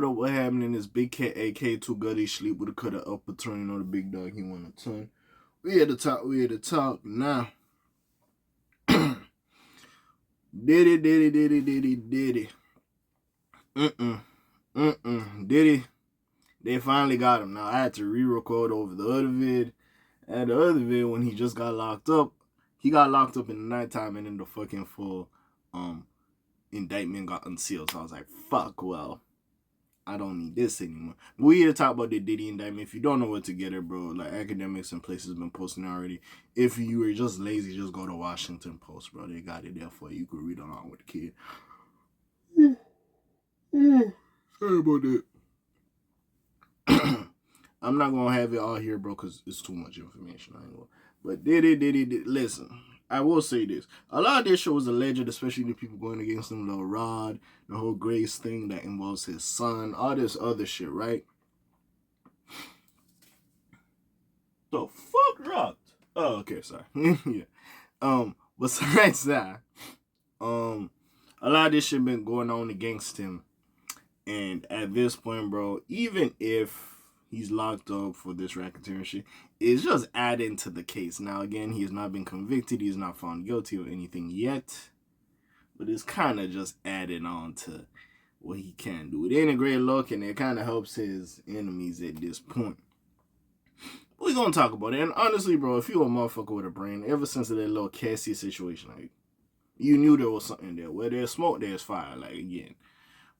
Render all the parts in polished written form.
What happened in this big cat AK too gutty sleep with a cut of upper turn, the big dog he want a ton. We at the top, now. Diddy. Diddy. They finally got him. Now I had to re-record over the other vid. And the other vid when he just got locked up, he got locked up in the nighttime and then the fucking full indictment got unsealed. So I was like, fuck, well, I don't need this anymore. But we here to talk about the Diddy indictment. If you don't know what to get it, bro, like academics and places been posting already. If you were just lazy, just go to Washington Post, bro. They got it there for you. You could read along with the kid. Sorry about that. I'm not gonna have it all here, bro, because it's too much information. I ain't gonna. But Diddy. Listen, I will say this. A lot of this shit was alleged, especially the people going against him, the Rod, the whole Grace thing that involves his son, all this other shit, right? The fuck rocked. Oh, okay, sorry. Yeah. Besides that, a lot of this shit been going on against him. And at this point, bro, even if he's locked up for this racketeering shit, it's just adding to the case. Now, again, he has not been convicted. He's not found guilty of anything yet. But it's kind of just adding on to what he can do. It ain't a great look, and it kind of helps his enemies at this point. We're going to talk about it. And honestly, bro, if you're a motherfucker with a brain, ever since that little Cassie situation, like, you knew there was something there. Where there's smoke, there's fire. Like, again.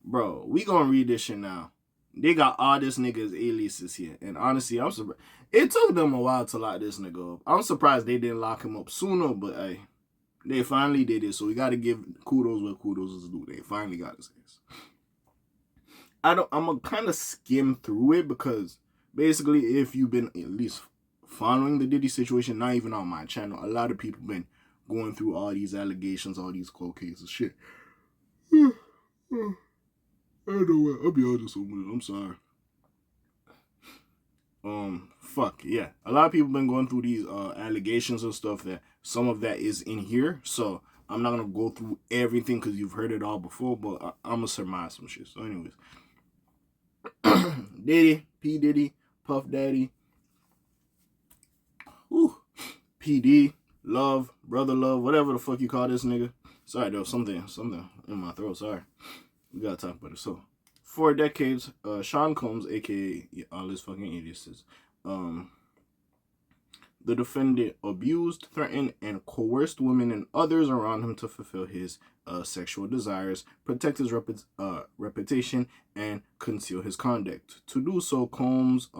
Bro, we gonna read this shit now. They got all this nigga's aliases here. And honestly, I'm surprised. It took them a while to lock this nigga up. I'm surprised they didn't lock him up sooner, but hey, they finally did it. So we gotta give kudos where kudos is due. They finally got his ass. I'm gonna kind of skim through it because basically, if you've been at least following the Diddy situation, not even on my channel, a lot of people been going through all these allegations, all these cold cases, shit. I don't know what. I'll be honest with you. I'm sorry. Fuck, yeah. A lot of people been going through these allegations and stuff that some of that is in here. So I'm not gonna go through everything because you've heard it all before, but I'm gonna surmise some shit. So anyways. Diddy, P. Diddy, Puff Daddy, PD, Love, Brother Love, whatever the fuck you call this nigga. Sorry, there was something in my throat, sorry. We gotta talk about it. So, for decades, Sean Combs, aka all his fucking aliases, the defendant abused, threatened, and coerced women and others around him to fulfill his sexual desires, protect his reputation, and conceal his conduct. To do so, Combs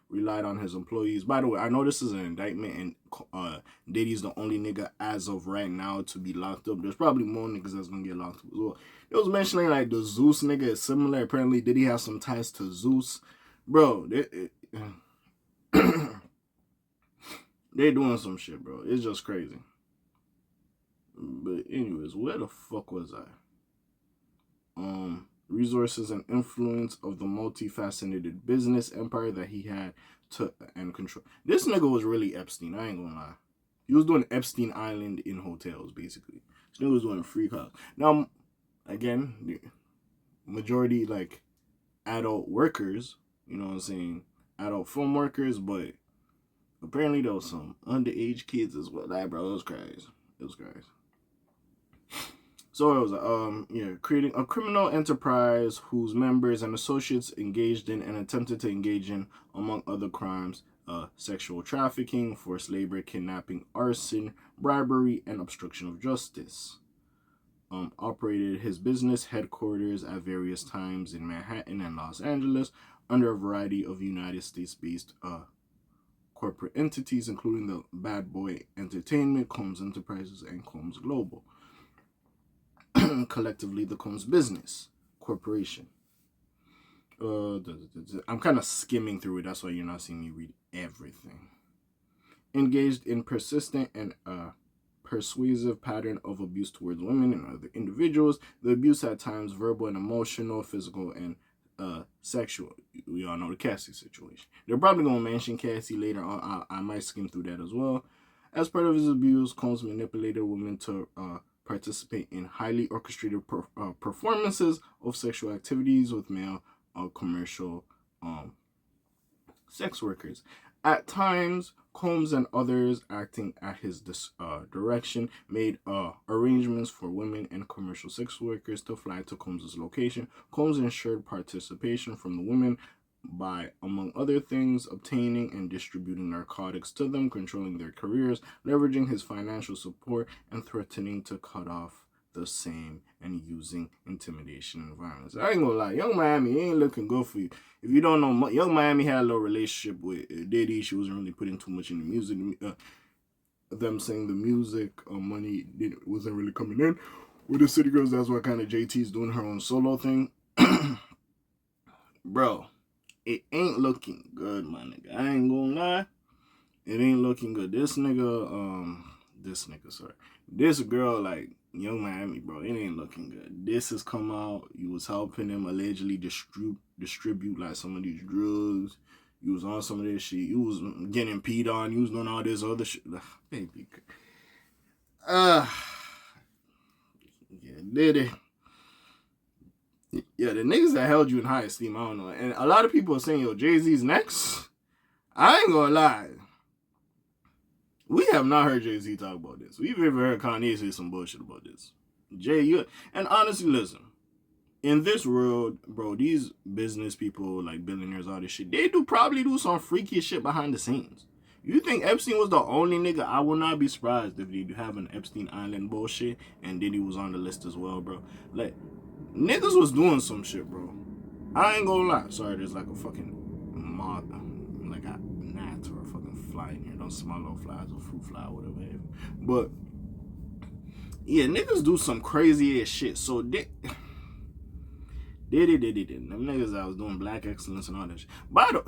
relied on his employees. By the way, I know this is an indictment, and Diddy's the only nigga as of right now to be locked up. There's probably more niggas that's gonna get locked up as well. It was mentioning like the Zeus nigga is similar. Apparently, Diddy has some ties to Zeus, bro. They doing some shit, bro. It's just crazy. But anyways, where the fuck was I? Resources and influence of the multifaceted business empire that he had to and control. This nigga was really Epstein. I ain't gonna lie. He was doing Epstein Island in hotels, basically. This nigga was doing free calls. Now, again, the majority like adult workers. You know what I'm saying? Adult film workers, but apparently there was some underage kids as well. Like, bro, it was crazy. It was crazy. So it was creating a criminal enterprise whose members and associates engaged in and attempted to engage in, among other crimes, sexual trafficking, forced labor, kidnapping, arson, bribery, and obstruction of justice. Operated his business headquarters at various times in Manhattan and Los Angeles under a variety of United States-based corporate entities, including the Bad Boy Entertainment, Combs Enterprises, and Combs Global. Collectively, the Combs Business Corporation. I'm kind of skimming through it. That's why you're not seeing me read everything. Engaged in persistent and persuasive pattern of abuse towards women and other individuals. The abuse at times verbal and emotional, physical, and sexual. We all know the Cassie situation. They're probably going to mention Cassie later on. I might skim through that as well. As part of his abuse, Combs manipulated women to participate in highly orchestrated performances of sexual activities with male commercial sex workers. At times, Combs and others acting at his direction made arrangements for women and commercial sex workers to fly to Combs' location. Combs ensured participation from the women by, among other things, obtaining and distributing narcotics to them, controlling their careers, leveraging his financial support, and threatening to cut off the same, and using intimidation and violence. I ain't gonna lie, Young Miami ain't looking good for you. If you don't know, Young Miami had a little relationship with Diddy. She wasn't really putting too much in the music. Them saying the music money wasn't really coming in with the City Girls. That's why kind of JT's doing her own solo thing. Bro, it ain't looking good, my nigga. I ain't gonna lie. It ain't looking good. This girl, like, Young Miami, bro, it ain't looking good. This has come out. You was helping him allegedly distribute like some of these drugs. You was on some of this shit. You was getting peed on. You was doing all this other shit. Baby. Yeah, Diddy. Yeah, the niggas that held you in high esteem, I don't know. And a lot of people are saying, yo, Jay-Z's next. I ain't gonna lie. We have not heard Jay-Z talk about this. We've ever heard Kanye say some bullshit about this. And honestly, listen. In this world, bro, these business people, like billionaires, all this shit, they probably do some freaky shit behind the scenes. You think Epstein was the only nigga? I would not be surprised if they have an Epstein Island bullshit and Diddy was on the list as well, bro. Like, niggas was doing some shit, bro. I ain't gonna lie. Sorry, there's like a fucking moth, like a gnat or a fucking fly in here. Don't smell no flies or fruit fly or whatever. But yeah, niggas do some crazy ass shit. So Diddy. Them niggas that was doing black excellence and all that shit. But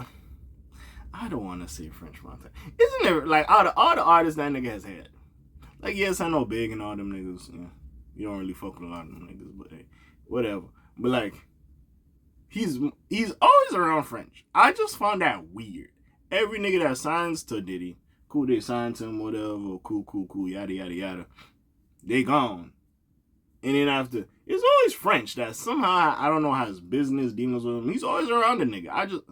I don't want to say French Montana. Isn't there, like, all the artists that nigga has had? Like, yes, I know Big and all them niggas. Yeah, you don't really fuck with a lot of them niggas, but hey, whatever. But like, he's always around French. I just found that weird. Every nigga that signs to Diddy, cool, they signed to him, whatever, cool, yada, yada, yada. They gone. And then after, it's always French that somehow, I don't know how his business dealings with him. He's always around the nigga. I don't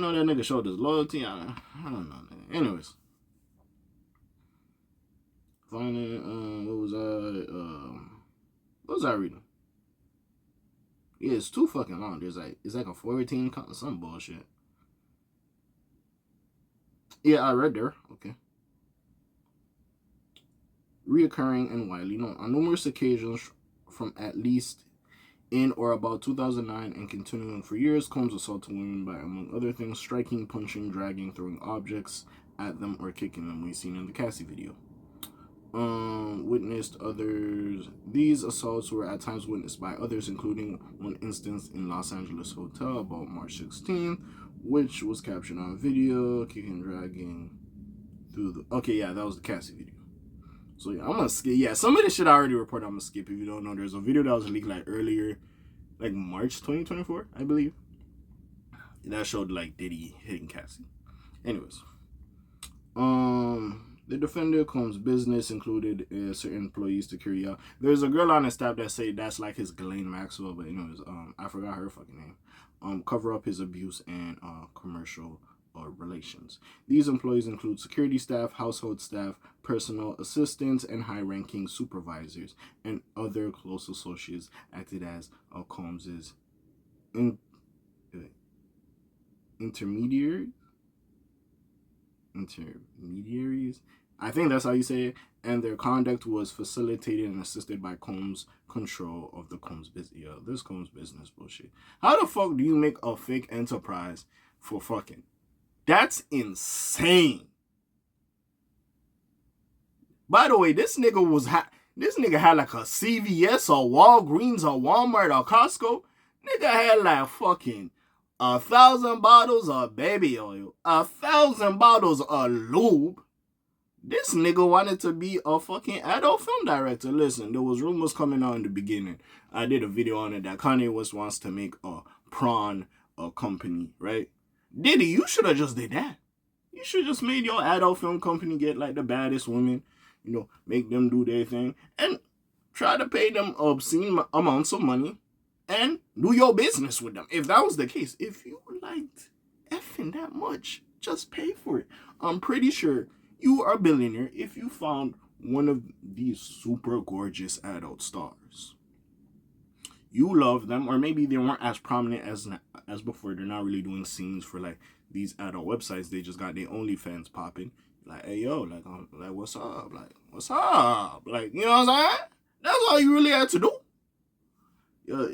know that nigga showed his loyalty. I don't know. Anyways. Finally, what was I reading? Yeah, it's too fucking long. It's like a 14, some bullshit. Yeah, I read there. Okay. Reoccurring and widely known on numerous occasions from at least in or about 2009 and continuing for years, Combs assaulted women by, among other things, striking, punching, dragging, throwing objects at them, or kicking them. We've seen in the Cassie video. Witnessed others. These assaults were at times witnessed by others, including one instance in Los Angeles hotel about March 16th, which was captured on video, kicking, dragging through the... Okay, yeah, that was the Cassie video. So yeah, I'm gonna skip. Yeah, some of this shit I already reported. I'm gonna skip. If you don't know, there's a video that was leaked like earlier, like March 2024, I believe. That showed like Diddy hitting Cassie. Anyways, the defender Combs' business included certain employees to carry out. There's a girl on his staff that say that's like his Ghislaine Maxwell, but anyways, I forgot her fucking name. Cover up his abuse and commercial relations. These employees include security staff, household staff, personal assistants, and high-ranking supervisors, and other close associates acted as Combs's intermediaries. I think that's how you say it. And their conduct was facilitated and assisted by Combs' control of the Combs business. Yeah, this Combs business bullshit. How the fuck do you make a fake enterprise for fucking? That's insane. By the way, this nigga had like a CVS or Walgreens or Walmart or Costco. Nigga had like fucking 1,000 bottles of baby oil, 1,000 bottles of lube. This nigga wanted to be a fucking adult film director. Listen, there was rumors coming out in the beginning. I did a video on it that Kanye West wants to make a prawn company, right? Diddy, you should have just did that. You should just made your adult film company get like the baddest women, you know, make them do their thing and try to pay them obscene amounts of money and do your business with them. If that was the case, if you liked effing that much, just pay for it. I'm pretty sure you are a billionaire if you found one of these super gorgeous adult stars. You love them, or maybe they weren't as prominent as before. They're not really doing scenes for like these adult websites. They just got their OnlyFans popping. Like, hey yo, like what's up? Like, what's up? Like, you know what I'm saying? That's all you really had to do. Yo,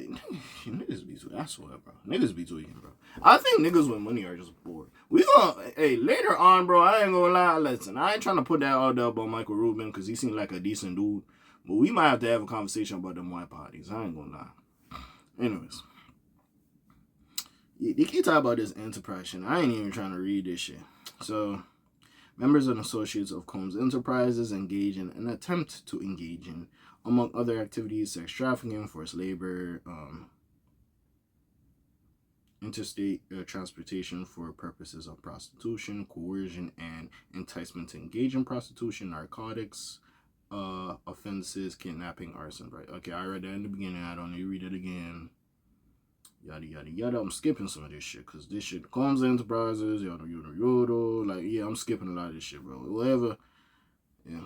niggas be tweaking. I swear, bro. Niggas be tweaking, bro. I think niggas with money are just bored. Hey, later on, bro, I ain't gonna lie. Listen, I ain't trying to put that all up on Michael Rubin because he seemed like a decent dude. But we might have to have a conversation about them white parties. I ain't gonna lie. Anyways. They keep talking about this enterprise shit. I ain't even trying to read this shit. So, members and associates of Combs Enterprises engage in an attempt to engage in, among other activities, sex trafficking, forced labor, interstate transportation for purposes of prostitution, coercion, and enticement to engage in prostitution, narcotics, offenses, kidnapping, arson. Right? Okay, I read that in the beginning. I don't need to read it again. Yada yada yada. I'm skipping some of this shit because this shit Combs Enterprises, yada yada yada. Like, yeah, I'm skipping a lot of this shit, bro. Whatever. Yeah.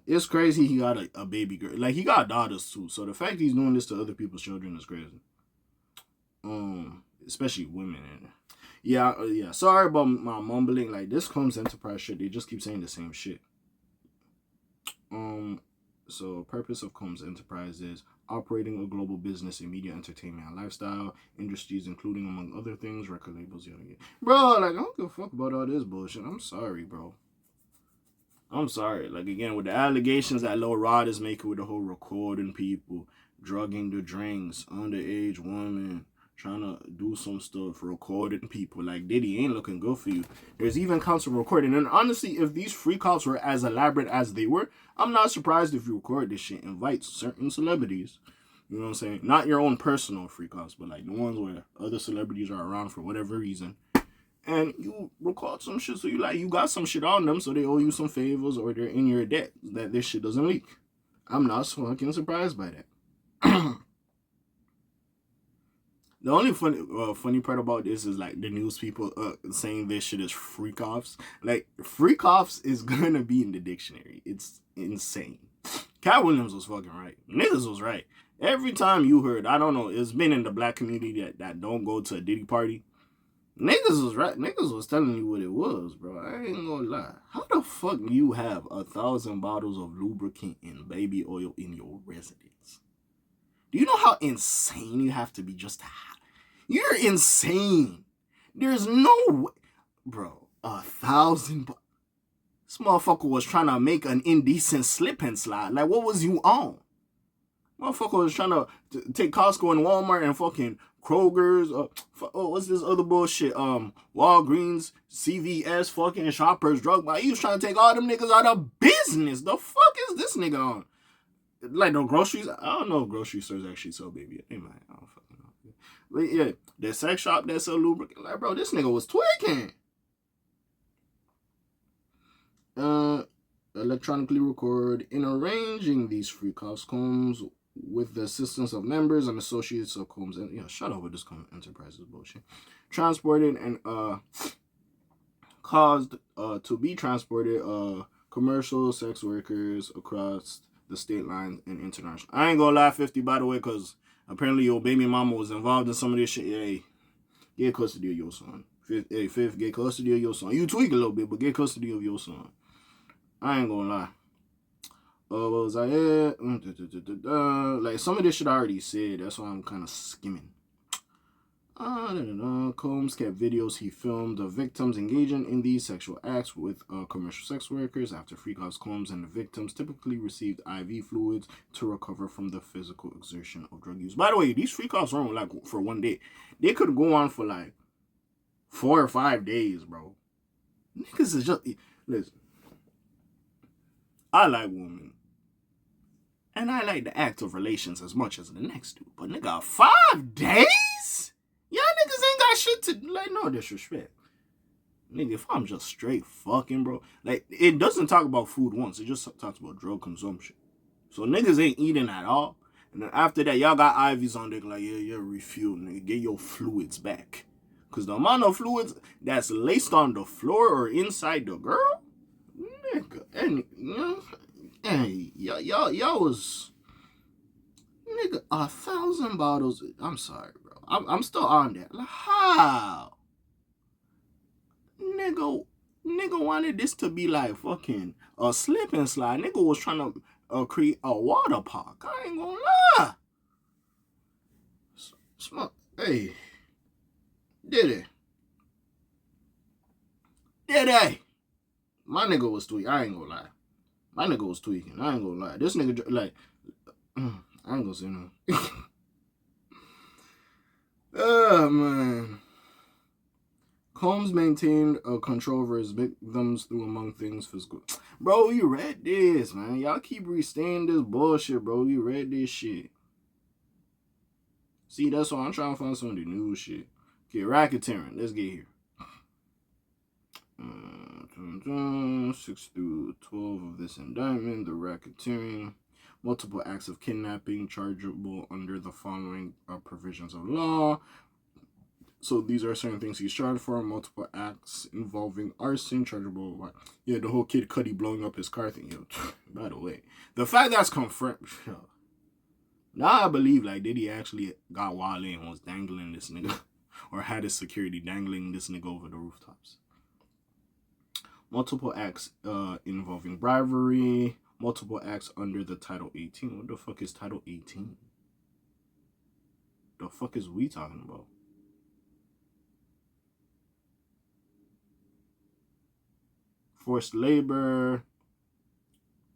It's crazy he got a baby girl. Like, he got daughters too. So the fact he's doing this to other people's children is crazy. Especially women. Yeah. Sorry about my mumbling. Like, this Combs Enterprise shit, they just keep saying the same shit. So purpose of Combs Enterprises: operating a global business in media, entertainment, and lifestyle industries, including, among other things, record labels. Bro, like, I don't give a fuck about all this bullshit. I'm sorry, bro. I'm sorry. Like, again, with the allegations that Lil Rod is making with the whole recording people, drugging the drinks, underage women, trying to do some stuff, recording people. Like, Diddy ain't looking good for you. There's even counts of recording. And honestly, if these freak offs were as elaborate as they were, I'm not surprised if you record this shit. Invite certain celebrities. You know what I'm saying? Not your own personal freak offs, but like the ones where other celebrities are around for whatever reason. And you record some shit, so you got some shit on them, so they owe you some favors, or they're in your debt that this shit doesn't leak. I'm not fucking surprised by that. The only funny part about this is like the news people saying this shit is freak offs. Like, freak offs is gonna be in the dictionary. It's insane. Cat Williams was fucking right. Niggas was right. Every time you heard, I don't know, it's been in the black community that don't go to a Diddy party. Niggas was right. Niggas was telling you what it was, bro. I ain't gonna lie. How the fuck you have 1,000 bottles of lubricant and baby oil in your residence? Do you know how insane you have to be just to have? You're insane. There's no way. Bro, 1,000. This motherfucker was trying to make an indecent slip and slide. Like, what was you on? Motherfucker was trying to take Costco and Walmart and fucking Kroger's. What's this other bullshit? Walgreens, CVS, fucking Shoppers Drug Mart. He was trying to take all them niggas out of business. The fuck is this nigga on? Like, no groceries? I don't know if grocery stores actually sell baby. They might. I don't fucking know. But yeah, the sex shop that sell lubricant. Like, bro, this nigga was tweaking. Electronically record in arranging these freak offs, Combs, with the assistance of members and associates of Combs, and shut up with this Combs Enterprises bullshit. Transported and caused to be transported commercial sex workers across the state line and international. I ain't gonna lie, 50, by the way, because apparently your baby mama was involved in some of this shit. Hey, get custody of your son. Fifth, get custody of your son. You tweak a little bit, but get custody of your son. I ain't gonna lie. What was I at? Like, some of this shit I already said. That's why I'm kind of skimming. Combs kept videos he filmed of victims engaging in these sexual acts with commercial sex workers. After freak offs, Combs and the victims typically received IV fluids to recover from the physical exertion of drug use. By the way, these freak offs weren't like for one day. They could go on for like 4 or 5 days, bro. Niggas is just... Listen. I like women. And I like the act of relations as much as the next dude. But nigga, 5 days? Y'all niggas ain't got shit to... Like, no disrespect. Nigga, if I'm just straight fucking, bro. Like, it doesn't talk about food once. It just talks about drug consumption. So niggas ain't eating at all. And then after that, y'all got IVs on there like, yeah, you're refueled, nigga. Get your fluids back. Because the amount of fluids that's laced on the floor or inside the girl, nigga, and, you know, hey, y'all was, nigga, 1,000 bottles. I'm sorry, bro. I'm still on that. Like, how? Nigga wanted this to be like fucking a slip and slide. Nigga was trying to create a water park. I ain't gonna lie. Smoke. Hey. Diddy. My nigga was tweaking. I ain't gonna lie. My nigga was tweaking. I ain't gonna lie. This nigga, like, I ain't gonna say no. Oh, man. Combs maintained a control over his victims through, among things, physical. Bro, you read this, man. Y'all keep restating this bullshit, bro. You read this shit. See, that's why I'm trying to find some of the new shit. Okay, racketeering. Let's get here. 6 through 12 of this indictment. The racketeering. Multiple acts of kidnapping chargeable under the following provisions of law. So these are certain things he's charged for. Multiple acts involving arson, chargeable. Yeah, the whole Kid Cudi blowing up his car thing. Yo, by the way, the fact that's confirmed. Now I believe like Diddy actually got Wale and was dangling this nigga, or had his security dangling this nigga over the rooftops. Multiple acts involving bribery. Multiple acts under the Title 18. What the fuck is Title 18? The fuck is we talking about? Forced labor,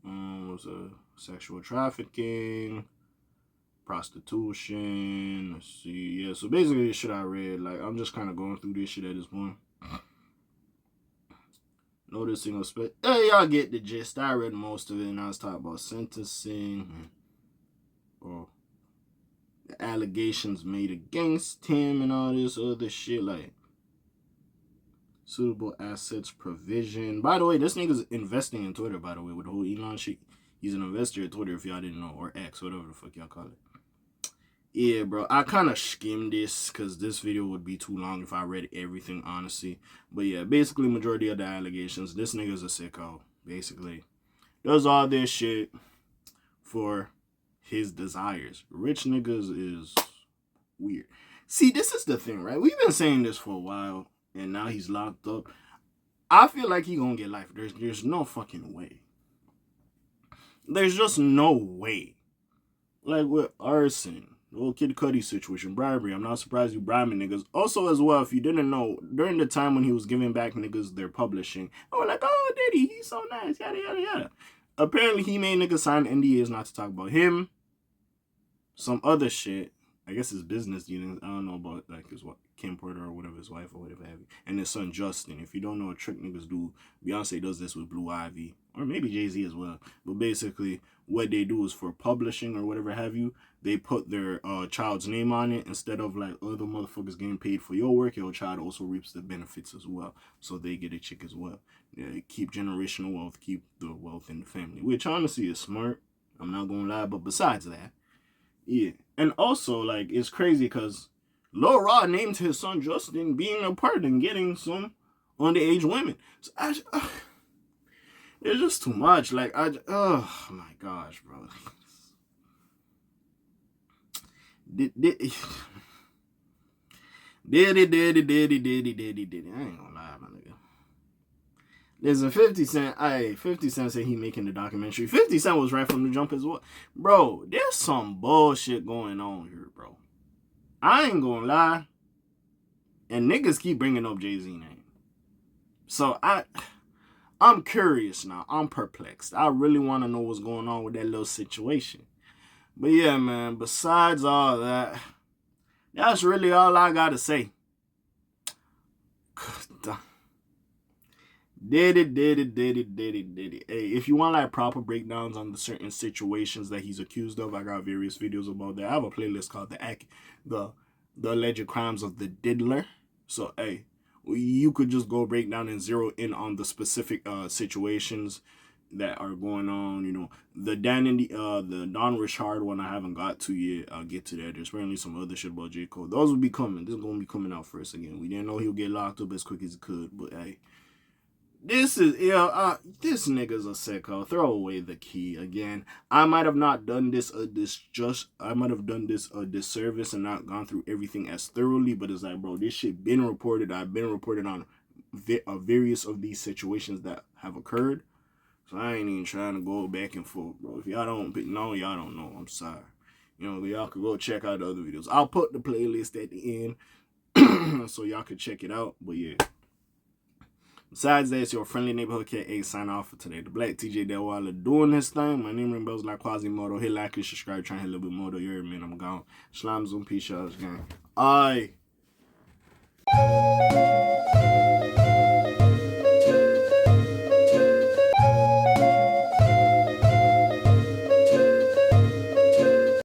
was a sexual trafficking, prostitution. Let's see, yeah. So basically, the shit I read, like I'm just kind of going through this shit at this point. Noticing a hey, y'all get the gist. I read most of it, and I was talking about sentencing, or the allegations made against him, and all this other shit, like. Suitable assets provision. By the way, this nigga's investing in Twitter, by the way, with the whole Elon shit. He's an investor at Twitter, if y'all didn't know, or X, whatever the fuck y'all call it. Yeah, bro, I kind of skimmed this because this video would be too long if I read everything, honestly. But yeah, basically, majority of the allegations, this nigga's a sicko, basically. Does all this shit for his desires. Rich niggas is weird. See, this is the thing, right? We've been saying this for a while. And now he's locked up. I feel like he gonna get life. There's no fucking way. There's just no way. Like with arson, the whole Kid Cudi situation, bribery. I'm not surprised you bribing niggas. Also, as well, if you didn't know, during the time when he was giving back niggas their publishing, they were like, oh, Diddy, he's so nice, yada, yada, yada. Apparently, he made niggas sign NDAs not to talk about him. Some other shit. I guess his business dealings. I don't know about like his Kim Porter or whatever, his wife or whatever have you, and his son Justin. If you don't know what trick niggas do, Beyonce does this with Blue Ivy, or maybe Jay-Z as well. But basically, what they do is for publishing or whatever have you, they put their child's name on it instead of like other motherfuckers getting paid for your work. Your child also reaps the benefits as well, so they get a chick as well. Yeah, keep generational wealth, keep the wealth in the family, which honestly is smart. I'm not gonna lie, but besides that. Yeah, and also, like, it's crazy because Lil Rod named his son Justin being a part in getting some underage women. So it's just too much. Like, oh my gosh, bro. Diddy. I ain't gonna lie, my nigga. There's a 50 Cent. 50 Cent said he making the documentary. 50 Cent was right from the jump as well. Bro, there's some bullshit going on here, bro. I ain't gonna lie. And niggas keep bringing up Jay-Z name. So I'm curious now. I'm perplexed. I really want to know what's going on with that little situation. But yeah, man, besides all that, that's really all I gotta say. Diddy. Hey, if you want like proper breakdowns on the certain situations that he's accused of, I got various videos about that. I have a playlist called the alleged crimes of the Diddler. So hey, you could just go break down and zero in on the specific situations that are going on. You know, the Don Richard one I haven't got to yet. I'll get to that. There's apparently some other shit about J. Cole. Those will be coming. This is gonna be coming out first again. We didn't know he'll get locked up as quick as he could, but hey. This nigga's a sicko. Throw away the key again. I might have not done this a disservice and not gone through everything as thoroughly, but it's like, bro, this shit been reported. I've been reported on various of these situations that have occurred. So I ain't even trying to go back and forth, bro. If y'all don't know, y'all don't know. I'm sorry. You know, y'all could go check out the other videos. I'll put the playlist at the end so y'all can check it out. But yeah. Besides that, it's your friendly neighborhood K.A. sign off for today. The Black TJ Delwala doing his thing. My name is like Quasimodo. Hit like and subscribe. Try and hit a little bit more. You heard me, I'm gone. Slimes on peace, y'all. Gang. Aye.